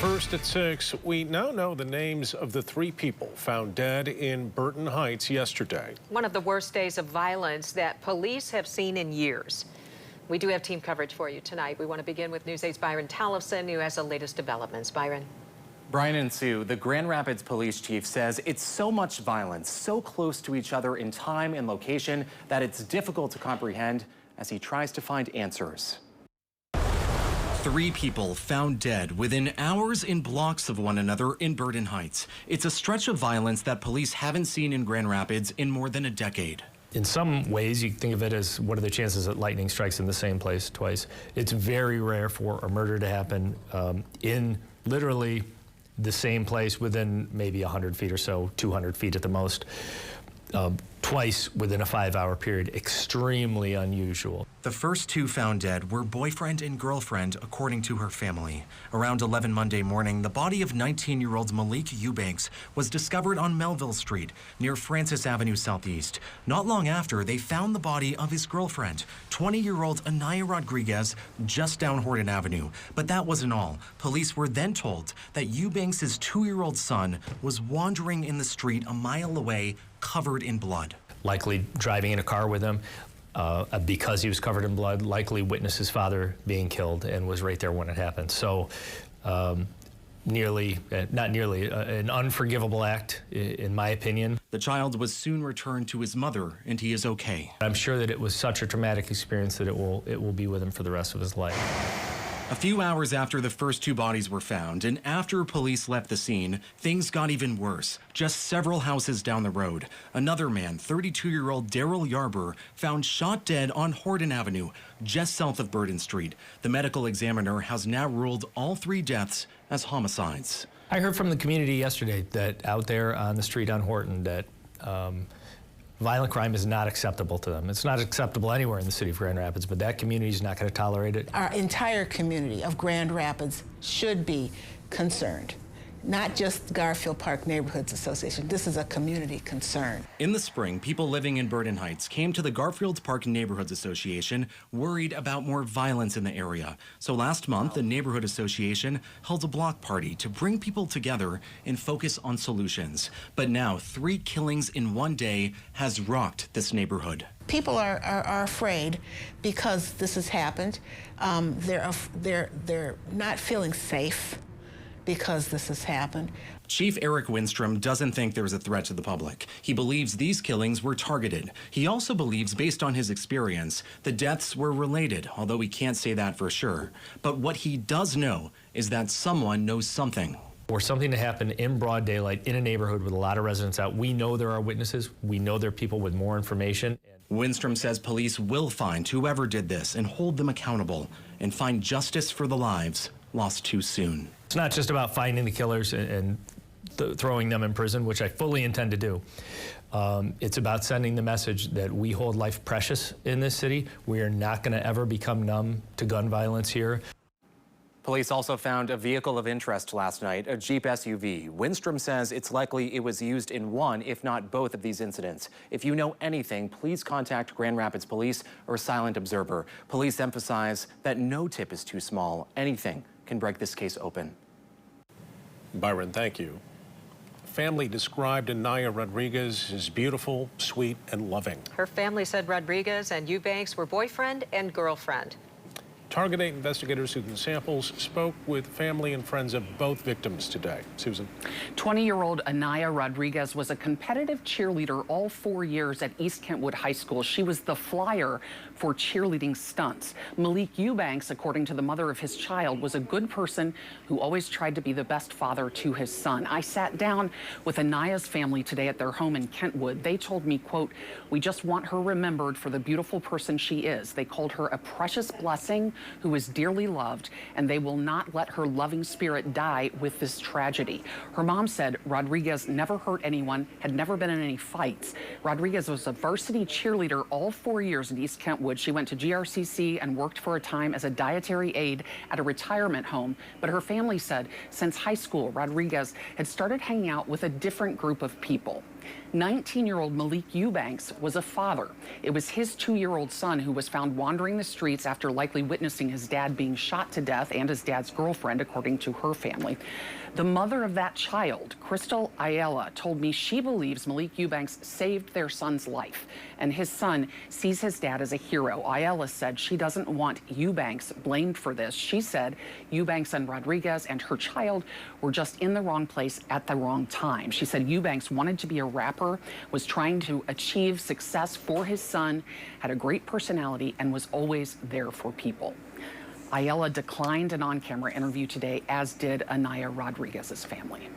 First at 6, we now know the names of the 3 people found dead in Burton Heights yesterday. One of the worst days of violence that police have seen in years. We do have team coverage for you tonight. We want to begin with News 8's Byron Tallefson, who has the latest developments. Byron. Brian and Sue, the Grand Rapids police chief says it's so much violence, so close to each other in time and location that it's difficult to comprehend as he tries to find answers. 3 people found dead within hours in blocks of one another in Burton Heights. It's a stretch of violence that police haven't seen in Grand Rapids in more than a decade. In some ways, you think of it as what are the chances that lightning strikes in the same place twice. It's very rare for a murder to happen in literally the same place within maybe 100 feet or so, 200 feet at the most. Twice within a 5-hour period, extremely unusual. The first 2 found dead were boyfriend and girlfriend, according to her family. Around 11 Monday morning, the body of 19-year-old Malik Eubanks was discovered on Melville Street, near Francis Avenue Southeast. Not long after, they found the body of his girlfriend, 20-year-old Anaya Rodriguez, just down Horton Avenue. But that wasn't all. Police were then told that Eubanks' 2-year-old son was wandering in the street a mile away, covered in blood. Likely driving in a car with him because he was covered in blood, likely witnessed his father being killed and was right there when it happened. So not nearly, an unforgivable act, in my opinion. The child was soon returned to his mother, and he is okay. I'm sure that it was such a traumatic experience that it will be with him for the rest of his life. A few hours after the first 2 bodies were found, and after police left the scene, things got even worse. Just several houses down the road, another man, 32-year-old Daryl Yarber, found shot dead on Horton Avenue, just south of Burton Street. The medical examiner has now ruled all 3 deaths as homicides. I heard from the community yesterday that out there on the street on Horton that violent crime is not acceptable to them. It's not acceptable anywhere in the city of Grand Rapids, but that community is not going to tolerate it. Our entire community of Grand Rapids should be concerned. Not just Garfield Park Neighborhoods Association. This is a community concern. In the spring, people living in Burton Heights came to the Garfield Park Neighborhoods Association worried about more violence in the area. So last month, the Neighborhood Association held a block party to bring people together and focus on solutions. But now, 3 killings in one day has rocked this neighborhood. People are afraid because this has happened. They're not feeling safe because this has happened. Chief Eric Winstrom doesn't think there's a threat to the public. He believes these killings were targeted. He also believes, based on his experience, the deaths were related, although he can't say that for sure. But what he does know is that someone knows something. For something to happen in broad daylight in a neighborhood with a lot of residents out, we know there are witnesses. We know there are people with more information. Winstrom says police will find whoever did this and hold them accountable and find justice for the lives lost too soon. It's not just about finding the killers and throwing them in prison, which I fully intend to do. It's about sending the message that we hold life precious in this city. We are not going to ever become numb to gun violence here. Police also found a vehicle of interest last night, a Jeep SUV. Winstrom says it's likely it was used in one, if not both, of these incidents. If you know anything, please contact Grand Rapids Police or Silent Observer. Police emphasize that no tip is too small. Anything can break this case open. Byron, thank you. Family described Anaya Rodriguez as beautiful, sweet, and loving. Her family said Rodriguez and Eubanks were boyfriend and girlfriend. Target 8 investigators Susan Samples spoke with family and friends of both victims today. Susan. 20-year-old Anaya Rodriguez was a competitive cheerleader all 4 years at East Kentwood High School. She was the flyer for cheerleading stunts. Malik Eubanks, according to the mother of his child, was a good person who always tried to be the best father to his son. I sat down with Anaya's family today at their home in Kentwood. They told me, quote, "We just want her remembered for the beautiful person she is." They called her a precious blessing who is dearly loved, and they will not let her loving spirit die with this tragedy. Her mom said Rodriguez never hurt anyone, had never been in any fights. Rodriguez was a varsity cheerleader all 4 years in East Kentwood. She went to GRCC and worked for a time as a dietary aide at a retirement home. But her family said since high school, Rodriguez had started hanging out with a different group of people. 19-year-old Malik Eubanks was a father. It was his 2-year-old son who was found wandering the streets after likely witnessing his dad being shot to death and his dad's girlfriend, according to her family. The mother of that child, Crystal Ayala, told me she believes Malik Eubanks saved their son's life, and his son sees his dad as a hero. Ayala said she doesn't want Eubanks blamed for this. She said Eubanks and Rodriguez and her child were just in the wrong place at the wrong time. She said Eubanks wanted to be a rapper, was trying to achieve success for his son, had a great personality, and was always there for people. Ayala declined an on-camera interview today, as did Anaya Rodriguez's family.